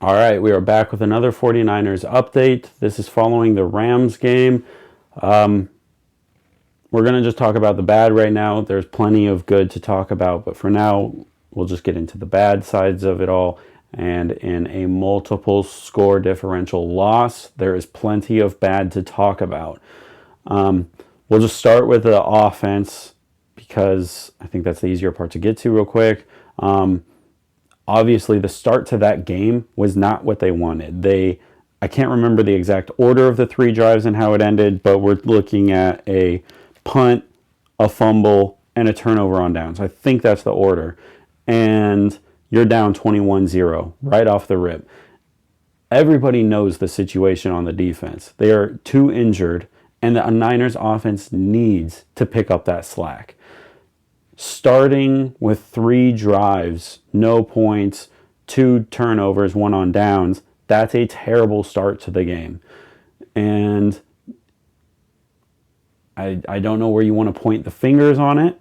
All right, we are back with another 49ers update. This is following the Rams game. We're going to just talk about the bad right now. There's plenty of good to talk about, but for now, we'll just get into the bad sides of it all. And in a multiple score differential loss, there is plenty of bad to talk about. We'll just start with the offense because I think that's the easier part to get to real quick. Obviously, the start to that game was not what they wanted. I can't remember the exact order of the three drives and how it ended, but we're looking at a punt, a fumble, and a turnover on downs. I think that's the order. And you're down 21-0 right off the rip. Everybody knows the situation on the defense. They are too injured, and the Niners offense needs to pick up that slack. Starting with 3 drives, no points, 2 turnovers, 1 on downs, that's a terrible start to the game. And I don't know where you want to point the fingers on it.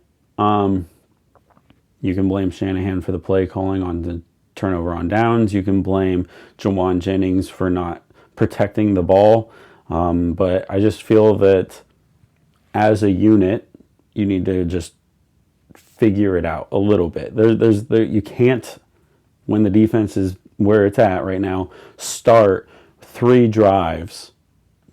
You can blame Shanahan for the play calling on the turnover on downs. You can blame Jauan Jennings for not protecting the ball. But I just feel that as a unit, you need to just figure it out a little bit. You can't, when the defense is where it's at right now, start 3 drives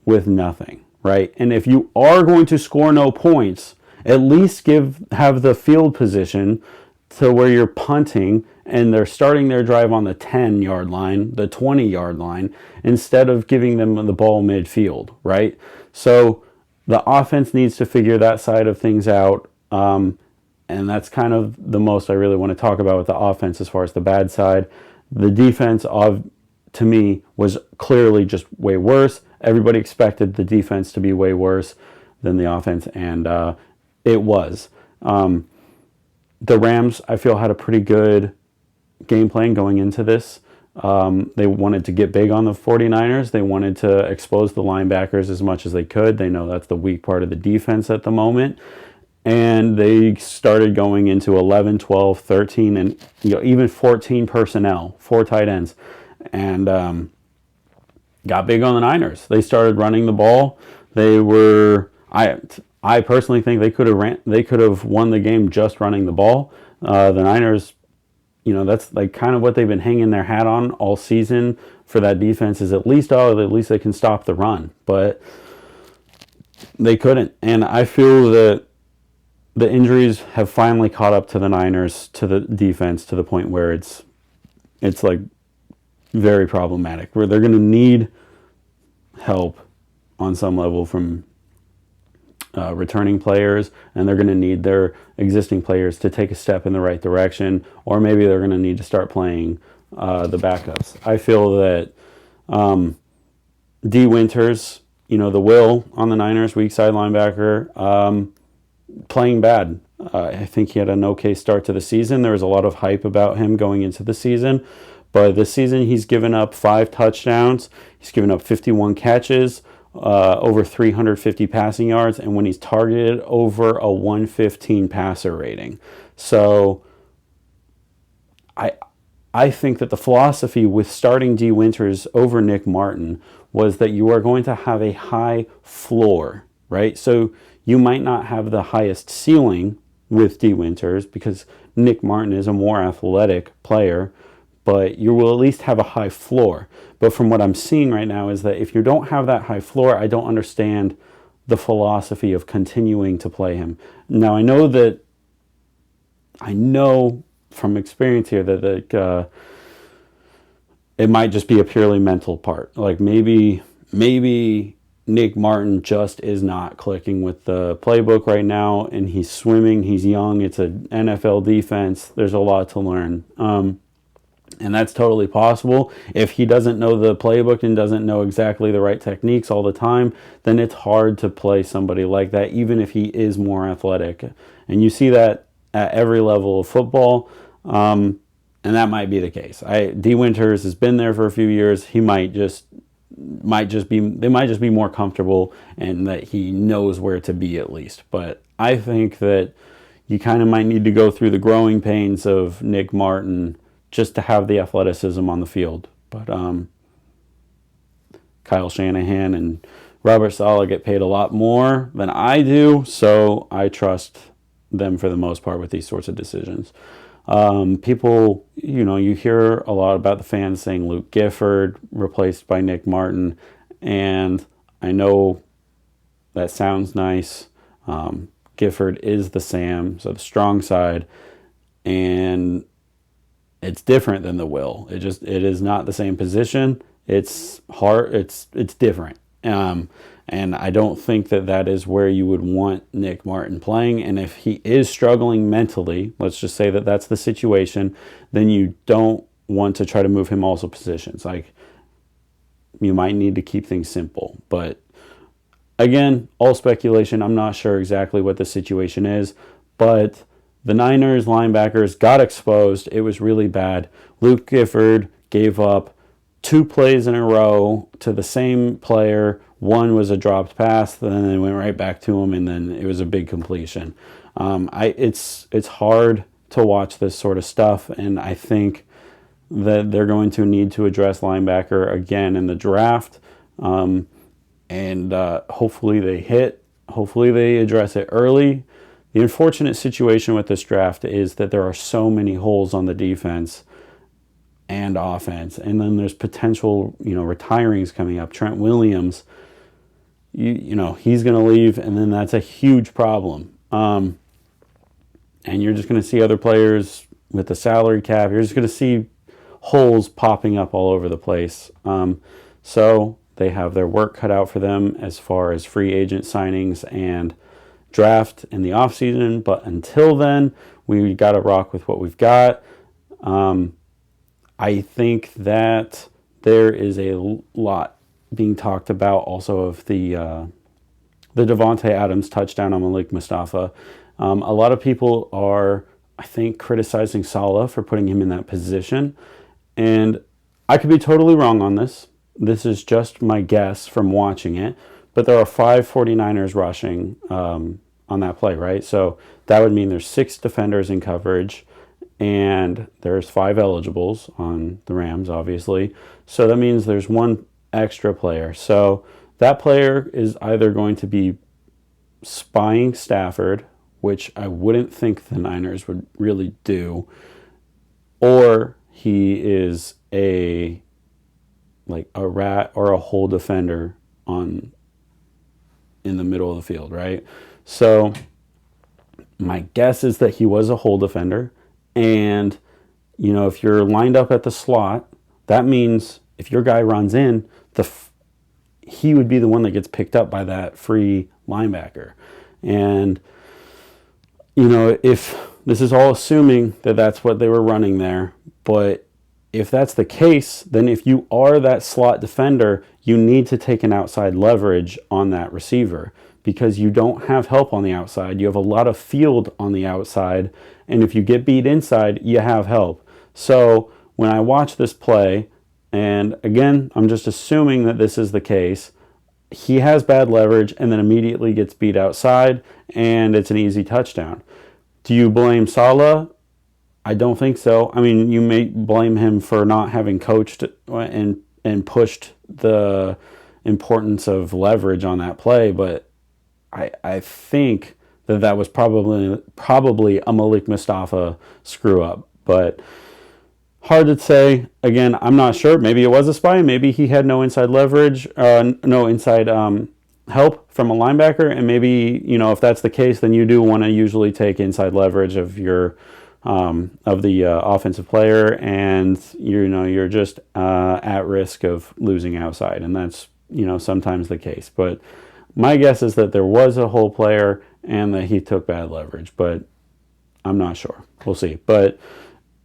with nothing, right? And if you are going to score no points, at least have the field position to where you're punting and they're starting their drive on the 10-yard line, the 20-yard line, instead of giving them the ball midfield, right? So the offense needs to figure that side of things out. And that's kind of the most I really want to talk about with the offense as far as the bad side. The defense, to me, was clearly just way worse. Everybody expected the defense to be way worse than the offense, and it was. The Rams, I feel, had a pretty good game plan going into this. They wanted to get big on the 49ers. They wanted to expose the linebackers as much as they could. They know that's the weak part of the defense at the moment. And they started going into 11, 12, 13, and even 14 personnel, 4 tight ends, and got big on the Niners. They started running the ball. I personally think they could have won the game just running the ball. The Niners, that's like kind of what they've been hanging their hat on all season for that defense is at least they can stop the run, but they couldn't. And I feel that the injuries have finally caught up to the Niners, to the defense, to the point where it's like very problematic, where they're going to need help on some level from returning players, and they're going to need their existing players to take a step in the right direction, or maybe they're going to need to start playing the backups. I feel that D. Winters, the will on the Niners, weak side linebacker, playing bad. I think he had an okay start to the season. There was a lot of hype about him going into the season, but this season he's given up 5 touchdowns. He's given up 51 catches, over 350 passing yards, and when he's targeted, over a 115 passer rating. So I think that the philosophy with starting D. Winters over Nick Martin was that you are going to have a high floor, right? So you might not have the highest ceiling with D. Winters because Nick Martin is a more athletic player, but you will at least have a high floor. But from what I'm seeing right now is that if you don't have that high floor, I don't understand the philosophy of continuing to play him. Now, I know from experience here that it might just be a purely mental part. Like maybe Nick Martin just is not clicking with the playbook right now, and he's swimming, he's young, it's an NFL defense, there's a lot to learn. And that's totally possible. If he doesn't know the playbook and doesn't know exactly the right techniques all the time, then it's hard to play somebody like that, even if he is more athletic. And you see that at every level of football, and that might be the case. D. Winters has been there for a few years. He might just be more comfortable and that he knows where to be at least. But I think that you kind of might need to go through the growing pains of Nick Martin just to have the athleticism on the field. But Kyle Shanahan and Robert Saleh get paid a lot more than I do, so I trust them for the most part with these sorts of decisions. People, you hear a lot about the fans saying Luke Gifford replaced by Nick Martin, and I know that sounds nice. Gifford is the Sam, so the strong side, and it's different than the Will. It is not the same position. It's hard. It's different. And I don't think that is where you would want Nick Martin playing. And if he is struggling mentally, let's just say that that's the situation, then you don't want to try to move him also positions. Like, you might need to keep things simple. But again, all speculation. I'm not sure exactly what the situation is, but the Niners linebackers got exposed. It was really bad. Luke Gifford gave up 2 plays in a row to the same player. One was a dropped pass, then it went right back to him, and then it was a big completion. It's hard to watch this sort of stuff, and I think that they're going to need to address linebacker again in the draft, and hopefully they hit. Hopefully they address it early. The unfortunate situation with this draft is that there are so many holes on the defense and offense, and then there's potential, retirings coming up. Trent Williams, he's going to leave, and then that's a huge problem. And you're just going to see other players with the salary cap. You're just going to see holes popping up all over the place. So they have their work cut out for them as far as free agent signings and draft in the offseason. But until then, we got to rock with what we've got. I think that there is a lot being talked about also of the Davante Adams touchdown on Malik Mustafa. A lot of people are, I think, criticizing Saleh for putting him in that position. And I could be totally wrong on this. This is just my guess from watching it. But there are 5 49ers rushing on that play, right? So that would mean there's 6 defenders in coverage, and there's 5 eligibles on the Rams, obviously. So that means there's 1 extra player. So that player is either going to be spying Stafford, which I wouldn't think the Niners would really do, or he is a rat or a hole defender in the middle of the field, right? So my guess is that he was a hole defender. And, if you're lined up at the slot, that means if your guy runs in, he would be the one that gets picked up by that free linebacker. And, if this is all assuming that that's what they were running there, but if that's the case, then if you are that slot defender, you need to take an outside leverage on that receiver, because you don't have help on the outside. You have a lot of field on the outside, and if you get beat inside, you have help. So when I watch this play, and again, I'm just assuming that this is the case, he has bad leverage and then immediately gets beat outside, and it's an easy touchdown. Do you blame Saleh? I don't think so. I mean, you may blame him for not having coached and pushed the importance of leverage on that play, but I think that was probably a Malik Mustafa screw up. But hard to say. Again, I'm not sure. Maybe it was a spy. Maybe he had no inside leverage, no inside help from a linebacker. And maybe, if that's the case, then you do want to usually take inside leverage of your of the offensive player, and you're just at risk of losing outside, and that's sometimes the case. But my guess is that there was a hole player and that he took bad leverage, but I'm not sure. We'll see. But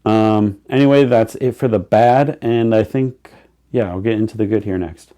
anyway, that's it for the bad, and I think, I'll get into the good here next.